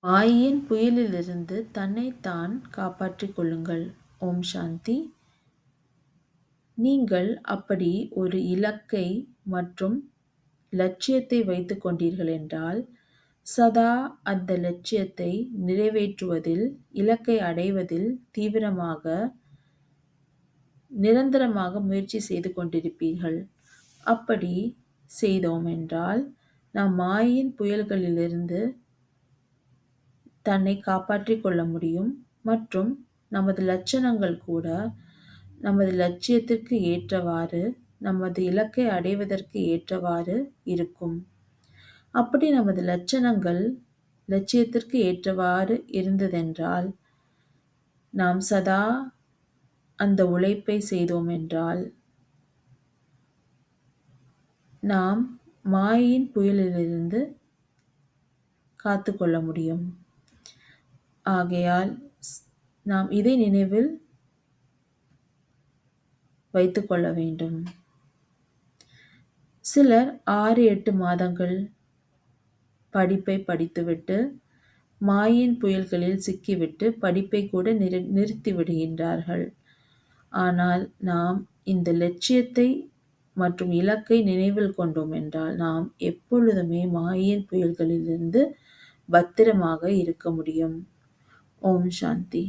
மாயையின் புயலிலிருந்து தன்னைத்தான் காப்பாற்றிக் கொள்ளுங்கள். ஓம் சாந்தி. நீங்கள் அப்படி ஒரு இலக்கை மற்றும் லட்சியத்தை வைத்துக் கொண்டீர்கள் என்றால், சதா அந்த லட்சியத்தை நிறைவேற்றுவதில், இலக்கை அடைவதில் தீவிரமாக, நிரந்தரமாக முயற்சி செய்து கொண்டிருப்பீர்கள். அப்படி செய்தோம் என்றால், நாம் மாயையின் புயல்களிலிருந்து தன்னை காப்பாற்றிக் கொள்ள முடியும். மற்றும் நமது லட்சணங்கள் கூட நமது லட்சியத்திற்கு ஏற்றவாறு, நமது இலக்கை அடைவதற்கு ஏற்றவாறு இருக்கும். அப்படி நமது லட்சியத்திற்கு ஏற்றவாறு இருந்ததென்றால், நாம் சதா அந்த உழைப்பை செய்தோம் என்றால், நாம் மாயையின் புயலிலிருந்து காத்துக்கொள்ள முடியும். ஆகையால் நாம் இதை நினைவில் வைத்துக் கொள்ள வேண்டும். சிலர் 6-8 மாதங்கள் படிப்பை படித்துவிட்டு மாயையின் புயல்களில் சிக்கிவிட்டு படிப்பை கூட நிறுத்தி விடுகின்றார்கள். ஆனால் நாம் இந்த லட்சியத்தை மற்றும் இலக்கை நினைவில் கொண்டோம் என்றால், நாம் எப்பொழுதுமே மாயையின் புயல்களிலிருந்து பத்திரமாக இருக்க முடியும். ஓம் சாந்தி.